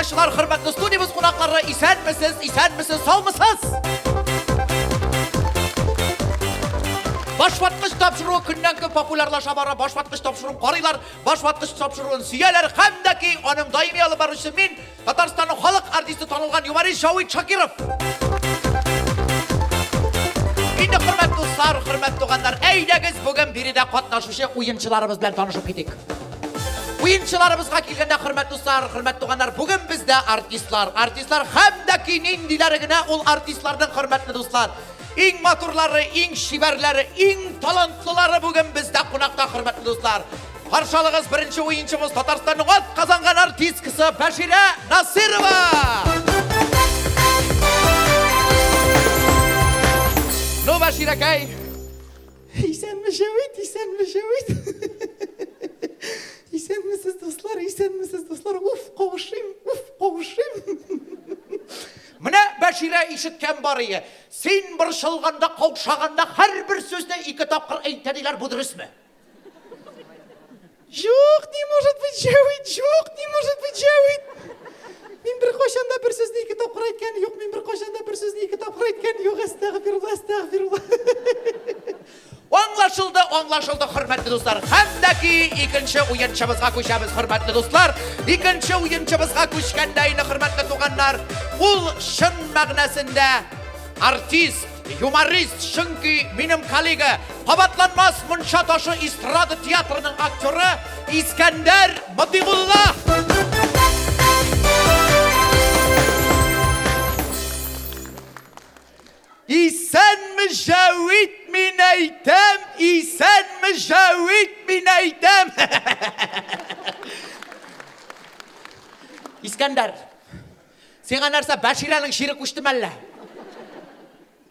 тамашалар, hürmetli stüdyomuz konakları, isen misiniz, sağ mısınız? Başvatqış tapşırığı gündən gün populyarlaşa bara, başvatqış tapşırığın qarıylar, başvatqış tapşırığın süyeler, hem de ki onun daimi alı barışı min, Tatarstan'ın xalq artisti tanılgan Yumari Javit Shakirov. Indi hürmetli dostlar, hürmetli doğanlar, eylegiz bugün biri de qatnaşışı oyuncularımız bilen tanışıp gidik. Oyuncularımızga kelgende hürmetli dostlar, hürmetli doğanlar, bugün bizde artistlar hem de ki nindilerine ol artistlardan hürmetli dostlar. İng maturları, ing şiberleri, ing talantlıları bugün bizde konakta hürmetli dostlar. Karşılığız birinci oyuncumuz Tatarstan'ın at kazangan artist kızı Bashira Nasirova. No Bashira kay? İsen mi Javit? İsen misiniz dostlar? Uf kavuşayım. Mine Bashira işitken barıyı, sen bir şılganda, kavşağında her bir sözde iki tapkır eytediler, bu dürüst mü? Yok, не может быть Javit. Мен bir koşanda bir sözde iki tapkır aytken yok. Estağfirullah. Anlaşıldı hürmetli dostlar. Hem de ki ikinci oyuncumuzga koşamız hürmetli dostlar. İkinci oyuncumuzga koşkandayını hürmetli doğanlar. Ul şın mağnasında artist, humorist, çünkü benim kollega, qabatlanmaz muncha taşı estrada tiyatrının aktörü İskender Matiullah. İsen mi Javit mineytem, İskender, sen anarsa Bashira'nın şiiri kuştum elle.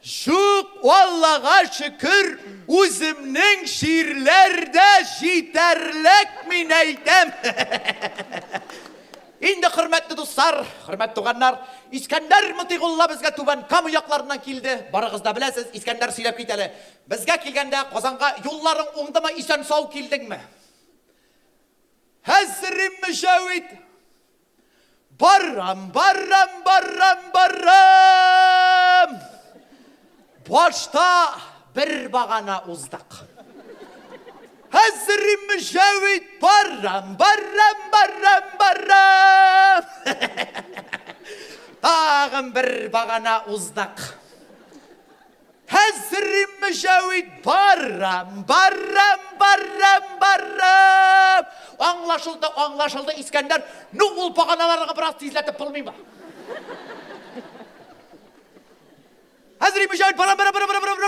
Şu Allah'a şükür uzimnin şiirlerde jiterlek mineytem. İndi hürmetli dostlar, hürmetli doğanlar, İskender Matiullah bizge tuban kamu yaklarından keldi. Barığızda bilesiz, İskender söylep keteli. Bizge kelgende Qozonga yolların oңды mı, isen sağ keldin mi? Hazırım mı Javit? Barram. Başta bir bağana uzdak. Hazırım mı Javit? Barram. Tağın bir bağana uzdak. Hazırım mı Javit? Barram. Anlaşıldı İskender. Ne ol bağanalarını biraz tizletip bulmayayım mı? Hazırım mı Javit? Barram.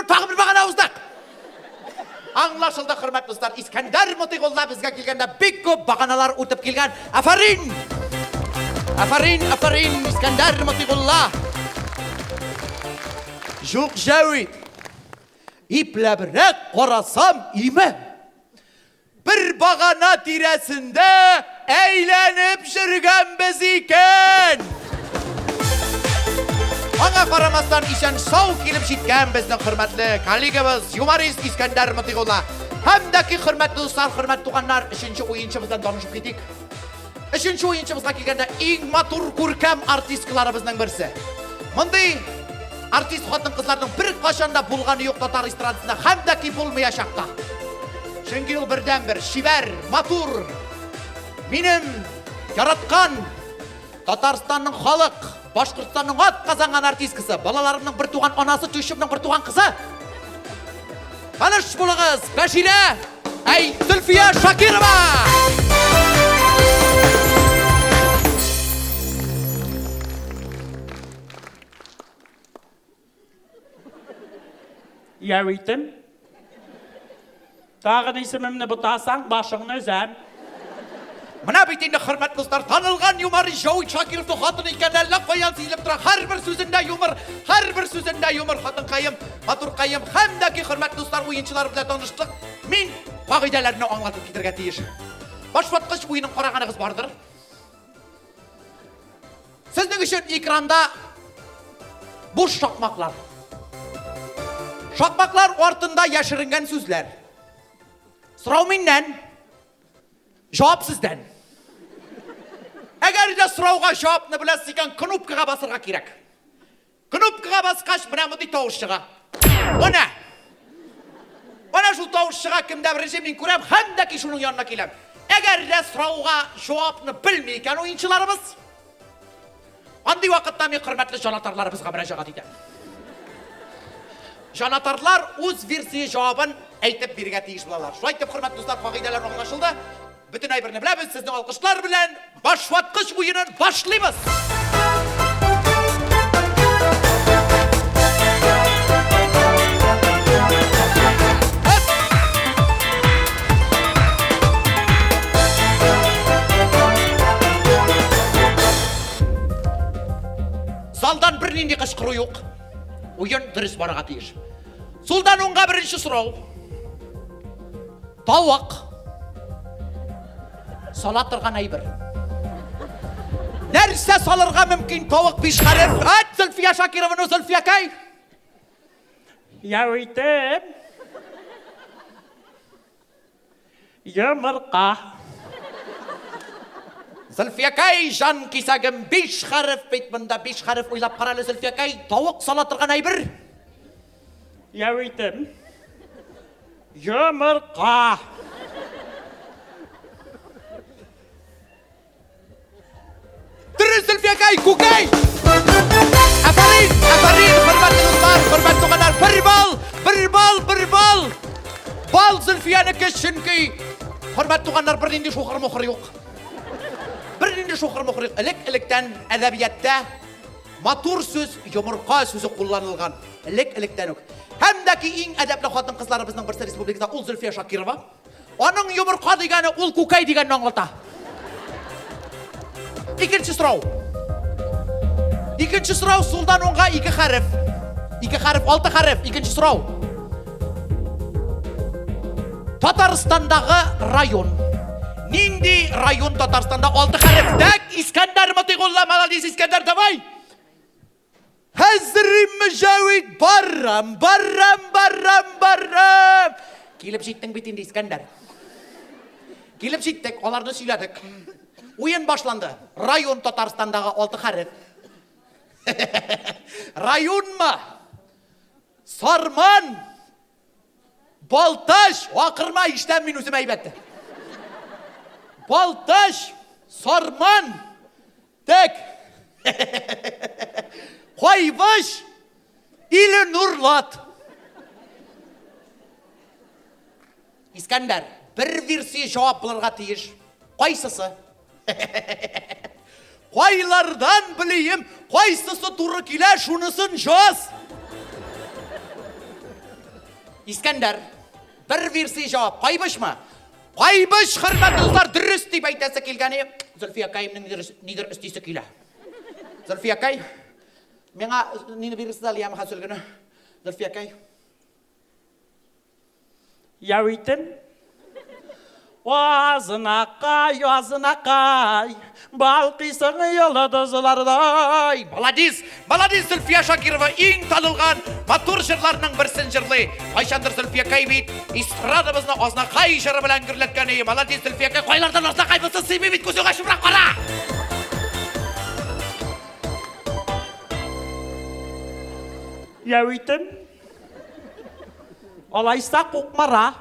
Tağın bir bağana uzdak. Anlaşıldı hürmetli dostlar. İskender Matiullah bizge kelgende pek köp bağanalar ötüp kelgen. Aferin İskender Matiullah. Yok Javit. İplebrek qarasam ime. Bir bağana tiresinde eğlenip жүрgen biz iken. Ona qaramasdan isen sağ kelip jetken bizning hürmetli kollegamiz, humorist İskender Matiullah. Hem de ki hürmetli dostlar, hürmetli doğanlar, üçüncü oyuncumuzdan tanışıp ketdik. Üçüncü oyuncumuzga kelgende eng matur ko'rkam artistlarımızdan birisi. Bunday artist xotin qizlarning bir qachonda bo'lgani yo'q Tatar estradasida, hem de ki bo'lmayashaqda. Çünkü o birden bir şiver, matur, benim yaratkan Tatarstan'ın xalq, Başkırtstan'ın at kazangan artist kızı, balalarımның bir tuğan anası, tüşümның bir tuğan kızı. Tanış bulunuz, Bashira Zülfiya Shakirova. Javit'im. Tağın isimimni butasan başını özem. Mına bitinde hürmetli dostlar, tanılgan Yumari Javit Shakirov'ning xotini ekanlar, qo'yan siyilib turadi. Har bir so'zida yumor, xotin qayim, matur qayim, hamdaki hürmetli dostlar, oyunchilar bilan tanishdik. Men qoidalarini anglatib ketirga teyish. Boshvatqich o'yinin qarag'aning'iz bordir. Sizning uchun ekranda boş şakmaklar. Şakmaklar ortunda yashiringan so'zlar. So'rov mendan, javob sizdan. Agar Әгәр дә сорауга җавапны беләсез икән, кнопкага басырга кирәк. Кнопкага баскач, менә мондый тавыш чыга. Ана! Ана шул тавыш чыга, кемдә беренче мин күрәм, һәм дә ки шуның янына киләм. Әгәр дә сорауга җавапны белми икән уенчыларыбыз, андый вакытта мин хөрмәтле җанатарларыбызга мөрәҗәгать итәм. Җанатарлар үз версия җавабын әйтеп бирергә тиеш булалар. Шулай итеп, хөрмәтле дуслар, кагыйдәләр аңлашылды. Bütün әйберне беләбез, сезнең алкышлар белән башваткыч уенын башлыйбыз. Залдан бер нинди кычкыру юк. Уен дөрес барырга тиеш. Сулдан уңга беренче сорау. Тавык сала торган әйбер. Нәрсә салырга мөмкин тавык бишхареф? Зөлфия Шакированы, Зөлфиякәй. Я әйтем. Йомырка. Зөлфиякәй, жан кисәгем, бишхареф бит монда, бишхареф уйлап каралы Зөлфиякәй, тавык сала торган әйбер. Я әйтем. Йомырка. Дөрес Зөлфиякәй, күкәй. Афарин, хөрмәтле дуслар, хөрмәтле туганнар, бер бал. Бал Зөлфиянеке, чөнки хөрмәтле туганнар, бер нинди шухыр-мухыр юк. Бер нинди шухыр-мухыр юк. Элек-электән әдәбиятта матур сүз, йомырка сүзе кулланылган. Элек-электән үк. Һәм дә ки иң әдәпле хатын-кызларыбызның берсе республикада ул Зөлфия Шакирова. Аның йомырка дигәне ул күкәй дигәнне аңлата. Икенче сорау. Икенче сорау сулдан уңга 2 хәреф. 2 хәреф, 6 хәреф. Икенче сорау. Татарстандагы район. Нинди район Татарстанда 6 хәреф? Так, Искәндәр Матыйгулла, молодец Искәндәр, давай. Хәзрим Мәҗавид, барам. Килеп җиттең бит инде Искәндәр. Килеп җиттек, аларны сөйләдек. Уен башланды. Район Татарстандагы 6 хәреф. Районмы? Сарман. Балташ. Акырма, иштән мин үзем әйбәтте. Балташ. Сарман. Так. Кайваш. Иле Нурлат. Искәндәр, бер версия җавап булырга тиеш. Кайсысы? Кайлардан билейм, кайсысы туры килә, шунысын жаз. Искәндәр, бер версия җавап. Кайбышмы? Кайбыш, хөрмәтле дуслар, дөрес дип әйтәсе килгәне. Зөлфиякәйнең нидер истисе килә. Зөлфиякәй, миңа нине бирсез әле яма хәсөлгәне. Зөлфиякәй. Я әйтем. Вазынакай, балкисың йылдызлардай. Молодец Зөлфия Шакирова, иң танылган матур җырларның берсен җырлый. Кайчандыр Зөлфиякәй бит эстрадабызны Азнакай җыры белән гөрләткән. Молодец Зөлфиякәй, кайлардан Азнакай булса сыймый бит, күзеңә шыбрак кара. Я әйтем. Алайса Кукмара.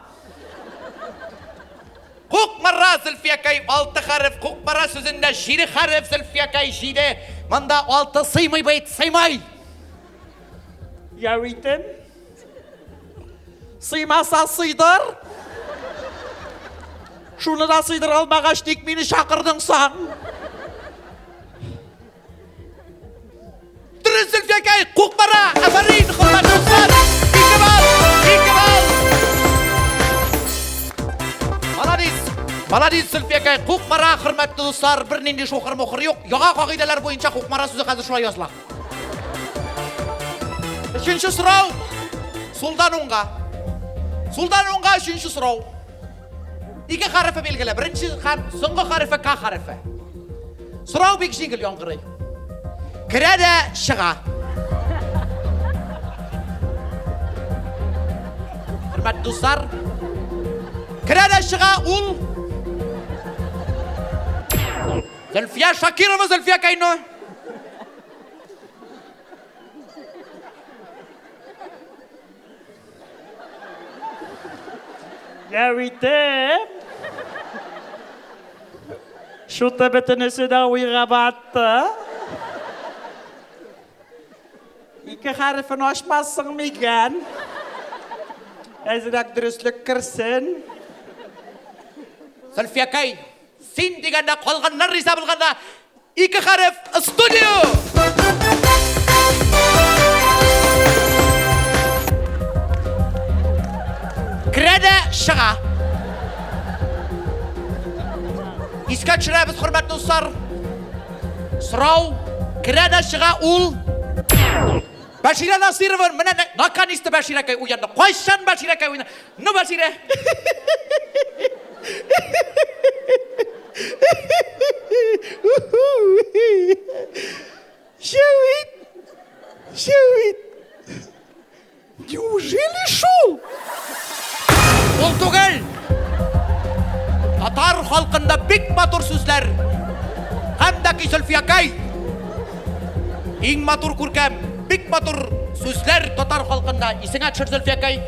Кукмара Зөлфиякәй 6 хәреф, Кукмара сүзендә 7 хәреф Зөлфиякәй 7. Монда 6 сыймый бит, сыймай. Я әйтем. Сыймаса сыйдыр. Шуны да сыйдыр алмагач ник мине чакырдың сан? Дөрес Зөлфиякәй, Кукмара, афарин, хөрмәтле дуслар. 2 бал. Молодец Зөлфиякәй, Кукмара, хөрмәтле дуслар, бер нинди шухыр-мухыр юк. Яңа кагыйдәләр буенча Кукмара сүзе хәзер шулай языла. Өченче сорау. Сулдан уңга 3нче сорау. 2 хәрефе билгеле. Беренче соңгы хәрефе К хәрефе. Сорау бик җиңел яңгырый. Керә дә чыга. Хөрмәтле дуслар, керә дә чыга ул Зульфия Шакирова, Зульфия Кайно. Яритем. Шута бетенесі да уйға батты. Икі харифін ашмассың меген. Әзірек дұрыслық кірсін. Зульфия Кай, сен дегенде қалғаннан риза болғанда екі харif студио. Кіреді шыға. Искен шырайбыз, құрметті достар. Сұрау, кіреді шыға ұл. Бәшира Насирова, міне наканисті Бәшира Кай ұянды. Қойшан Бәшира Кай ұянды. Ну, Бәшира. Шауит. Неужели шел? Ол түгел. Татар халқында бик матур сөзлер. Хәмдәки Зульфия Кай. Иң матур күркәм, бик матур сөзлер татар халқында. Исеңә төшер Зульфия Кай.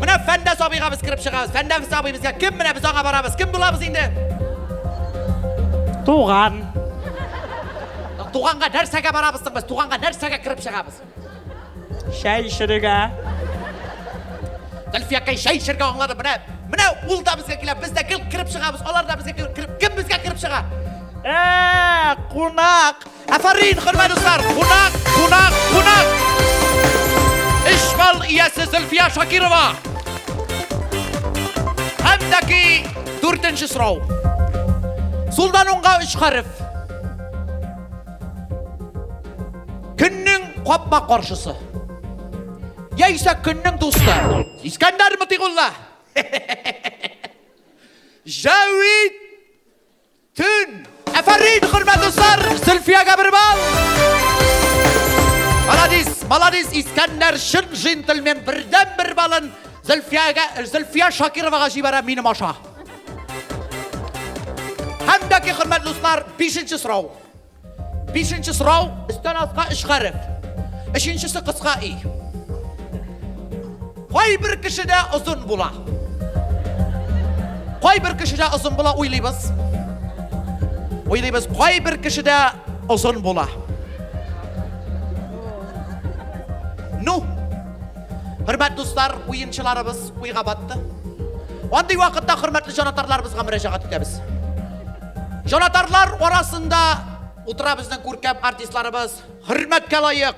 Менә Фәндәс абыйга без кирип чыгабыз. Фәндәс абыйыбызга кем менә без аңа барабыз? Кем булабыз инде? Туған. Туганга нәрсәгә барабыз без? Туганга нәрсәгә кирип чыгабыз? Шәй шырыға. Зульфия Кай шәй шырга аңлады. Менә ул да безгә килә. Без дә кирип чыгабыз. Алар да безгә кирип. Кем безгә кирип чыга? Кунак. Афарин, хөрмәтле дуслар. Кунак. İşbal iyası Zülfiya Şakirova. Hemdeki 4. sırau. Suldan onğa 3 harf. Günün kopma karşısı. Yaysa günün dostu. İskender Mıtıgullah. Javit Tün. Aferin hürmetli dostlar. Zülfiya Gabirbal. Maladiz İskender şın jentelmen birden bir balın Zülfiya Şakirova'ga jibara minim aşağı. Hemdeki hürmetli dostlar 5. sırau. 5. sırau üstten asqa 3 harf. 3'incisi kıska i. Koy bir kişi de uzun bula. Koy bir kişi de uzun bula uylaybız. Koy bir kişi de uzun bula. Nu, hürmetli dostlar, oyuncularımız uyga battı. Onday vaqtda hürmetli jonatarlarımızga müracaat etamiz. Jonatarlar orasında o'tira bizning ko'rkam artistlarimiz, hurmatga loyiq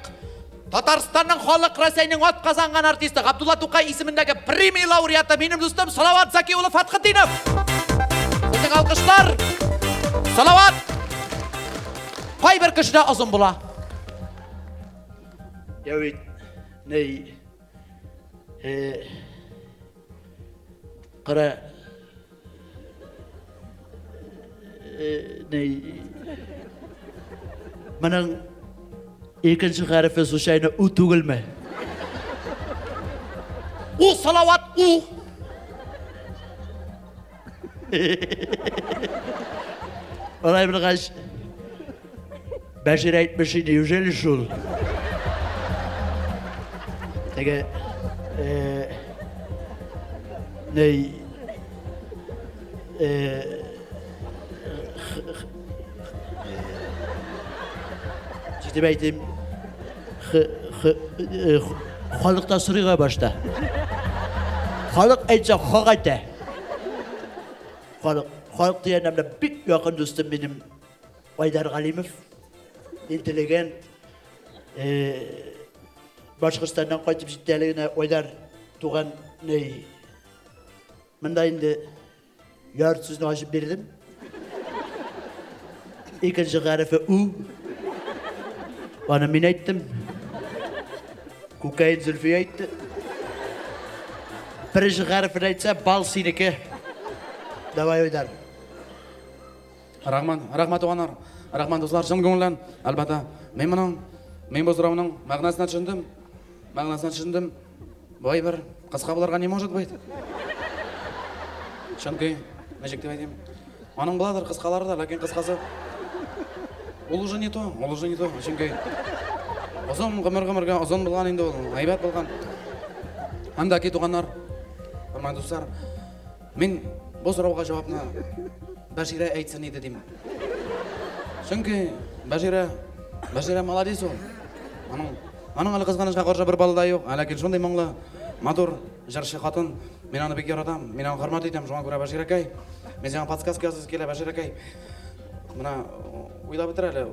Tataristonning xalq Rossiyaning ot qozongan artisti Abdulla To'qay ismidagi premiya laureati mening do'stim Salovat Zakiyulov Fathidinov. Sizning alqishlar. Salovat. Qo'y bir kishida uzun bo'la. Yavit, ney, qara, ney, mening ikinci harifi so'shayni u tugilma. U Salovat u. Olay bir qaş. Bashir aytmishi neujeli shul. Tege, ney, ciddi aytayım, xalqda sırığa başta. Xalq aytsa xalq ayta. Xalq deganimda bik yaqin do'stim benim Aydar G'alimov, intelligent, Boshqirdistondan qaytib ketganligini Aydar tug'an ney. Menda endi yort so'zni ochib berdim. İkinci harifi u. Bana men aytdim. Kokain Zülfiya aytdi. Birinchi harfini aytsa bal seniki. Davay Aydar. Rahmat oğanlar, rahmat dostlar, şın көңілден, albatta, men bu so'rovning ma'nosini tushundim. Voy bir qisqa bo'larga ne может быть? Chunki, nechik deb aytayim. Оның bo'ladir qisqalari da, lekin qisqasi Ол уже не то, Ашенкей. Озон гомер-гомерге озон булган инде ул, гайбат булган. Андагы туганнар, урман дуслар, мин бу сорауга җавапны Башира әйтсен иде дим. Чөнки Башира молодец ул. Аның әле кызганычка каршы бер балы да юк, ләкин шундый моңлы, матур, җырчы хатын, мин аны бик яратам, мин аны хөрмәт итәм, шуңа күрә Баширакай. Мин сиңа подсказка ясыйсы килә, Баширакай. Менә уйлап бетер әле.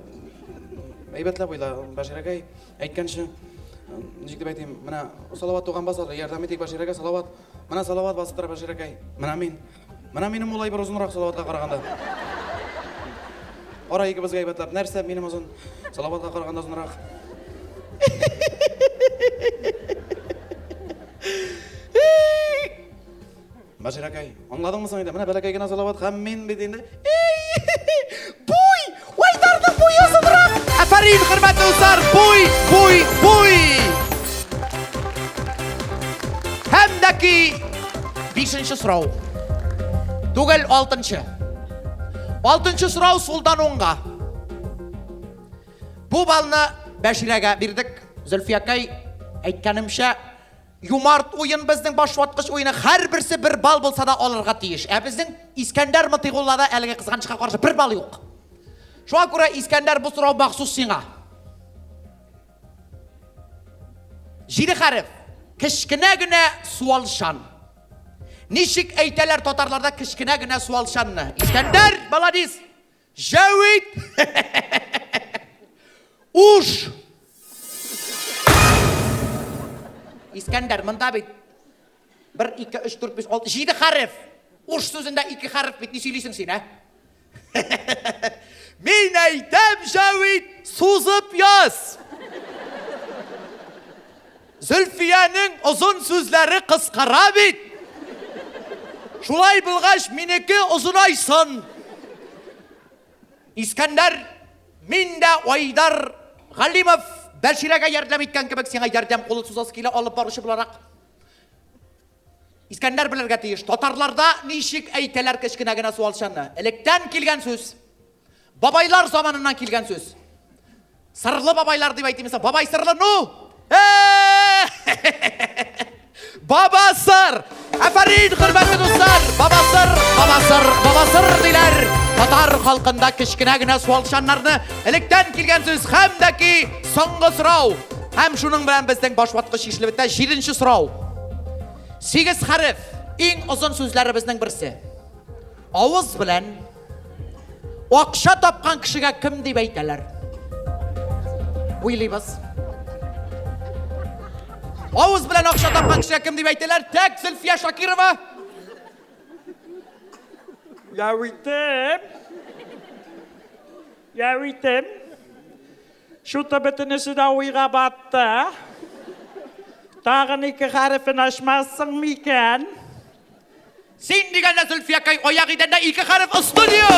Әйбәтләп уйла, Баширакай. Әйткәнче, ничек дип әйтим, менә салават туган басар, ярдәм итик Баширакай, салават. Менә салават басып Баширакай. Менә минем улай бер озынрак салаватка караганда. Ара икебезгә әйбәтләп, нәрсә минем озын салаватка караганда озынрак. Баширакай, аңладыңмы соң инде? Менә бәләкәй генә салават һәм мин бит инде. Буй! Вайдардың буй озынрак! Афарин, хөрмәтле дуслар, буй! Һәм дә ки 5-нче сорау. Түгел 6-нчы. 6-нчы сорау сулдан оңга. Бу балны Баширага бирдек. Зөлфиякай әйткәнемчә, юмарт уен безнең башваткыч уены һәрберсе бер бал булса да алырга тиеш. Ә безнең Искәндәр Мытыйгуллада әлеге кызганычка каршы бер бал юк. Шуңа күрә Искәндәр бу сорау махсус сиңа. 7 хәреф. Кечкенә генә суалшан. Ничек әйтәләр татарларда кечкенә генә суалшанны? Искәндәр, молодец. Җавид. Уш. Искәндәр, монда бит 1, 2, 3, 4, 5, 6, 7 хәреф. Уш сүзендә 2 хәреф бит, ни сөйлисең син, ә? Мин әйтәм, Җавид, сузып яз. Зөлфиянең озын сүзләре кыскара бит. Шулай булгач, минеке озынайсын. Искәндәр, мин дә Айдар Галимов Баширага ярдәм иткән кебек сиңа ярдәм кулы сузасы килә алып баручы буларак. Искәндәр белергә тиеш. Татарларда ничек әйтәләр кечкенә генә суалшанны? Электән килгән сүз. Бабайлар заманыннан килгән сүз. Сырлы бабайлар дип әйтимсә, бабай сырлы ну. Бабасыр. Афарин, хөрмәтле дуслар. Бабасыр диләр. Татар халкында кечкенә генә суалшаннарны электән килгән сүз һәм дә ки соңгы сорау. Һәм шуның белән безнең башваткыч ишелеп бетә 7-нче сорау. 8 хәреф. Иң озын сүзләребезнең берсе. Авыз белән акча тапкан кешегә кем дип әйтәләр? Уйлыйбыз. Авыз белән акча тапкан кешегә кем дип әйтәләр? Тәк Зөлфия Шакирова. Явитем. Шута бетенесе дә уйга батты. Тагын 2 хәрефен ачмассың микән? Син дигәндә Зөлфиякай аяк идәндә 2 хәреф студио.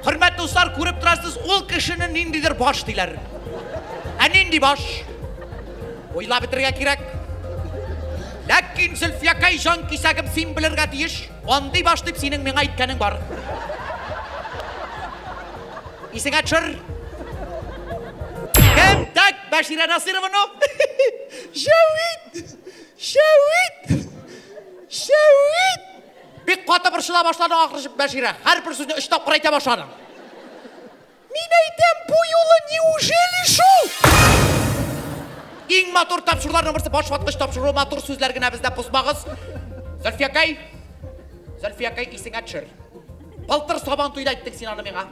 Хөрмәтле дуслар, күреп торасыз, ул кешене ниндидер баш диләр. Ә нинди баш? Уйлап бетергә кирәк. Ләкин Зөлфиякай җан кисәгем син белергә тиеш. Андый баш дип синең миңа әйткәнең бар. Исеңә төшер. Кем так Башира Насыровны? Җавид. Бик каты борчыла башлады ахры Башира. Һәр бер сүзне 3 тапкыр әйтә башлады. Мин әйтәм, бу юлы неужели шул? Иң матур тапшыруларның берсе башваткыч тапшыру, матур сүзләр генә бездә пусмагыз. Зөлфиякай, исеңә төшер. Былтыр сабан туйда әйттең син аны миңа.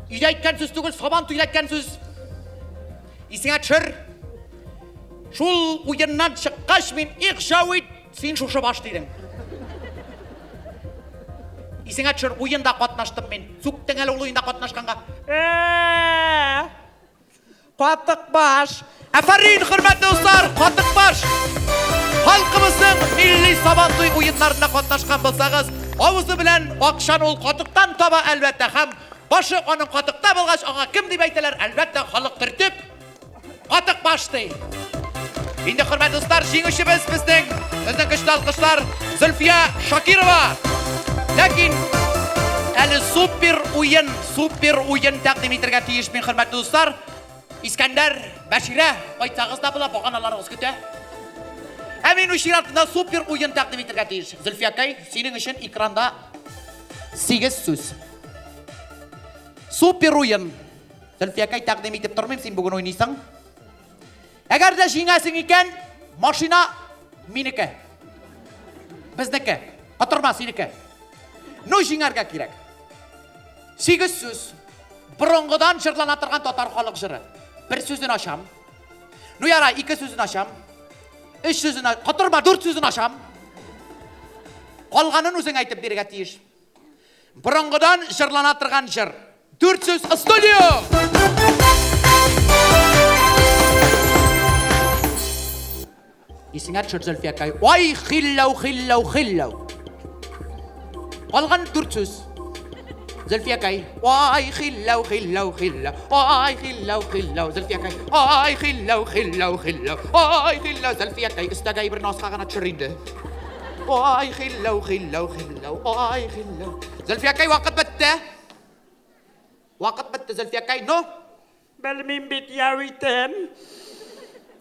Өйдә әйткән сүз түгел, сабан туйда әйткән сүз. Исеңә төшер. Шул уеннан чыккач мин Җавид, син шушы баш дидең. Исеңә төшер, уенда катнаштым мин. Сүктең әле ул уенда катнашканга. Катык баш. Афарин, хөрмәтле дуслар, катык баш. Халкыбызның милли сабантуй уеннарында катнашкан булсагыз, авызы белән акчаны ул катыктан таба әлбәттә, һәм башы аның катыкта булгач, аңа кем дип әйтәләр? Әлбәттә, халык төртеп катык баш ди. Endi hurmatli do'stlar, jenguvchimiz bizning kuchli alqishlar Zulfiya Shokirova. Lekin hali super o'yin taqdim etilgan tegishli hurmatli do'stlar. İskandar Bashira, aytsangiz-da bular pog'onalaringiz kuta. Amin o'shiratda super o'yin taqdim etilgan tegishli. Zulfiya akay, sening uchun ekranda 8 so'z. Super o'yin. Zulfiya akay taqdim etib turmayman, sen bugun o'ynaysan. Agarda jingasing ekan, mashina meniki. Bizniki. Qotirma seniki. No jingarga kerak. 8 so'z. Burungidan jirlanib turgan totar xalq jiri. Bir so'zini ocham. No yara 2 so'zini ocham. 3 so'zini, qotirma 4 so'zini ocham. Qolganini o'zing aytib berga tegish. Burungidan jirlanib turgan jir. 4 so'z studio. Esinglar tushir Zulfiya akay. Voy xillau. Qolgan 4 so'z. Zulfiya akay. Voy xillau. Voy xillau. Zulfiya akay. Voy xillau. Voy xillau. Zulfiya akay istagay bir nosqag'ini tushirindi. Voy xillau. Voy xillau. Zulfiya akay vaqt bitdi. Vaqt bitdi Zulfiya akay. No. Bilmem bit yavitem.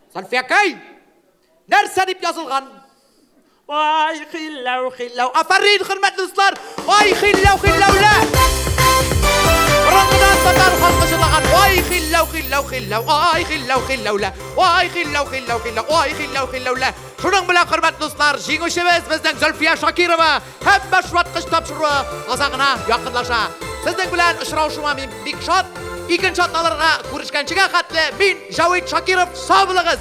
Zulfiya akay. Narsa deb yozilgan? Vay xillau. Afarin hurmatli do'stlar. Voy xillau la. Burungidan totar xalq qishilgan. Voy xillau. Voy xillau la. Voy xillau la. Shuning bilan hurmatli do'stlar, jenguvchimiz bizning Zulfiya Shokirova hamma shvatqish topshiruvi qozog'ina yaqinlasha. Sizning bilan uchrashuvim Big Shot. Ikkinchi shotlarga ko'rishganchiga qatli men Javid Shokirov sog' bo'linglar.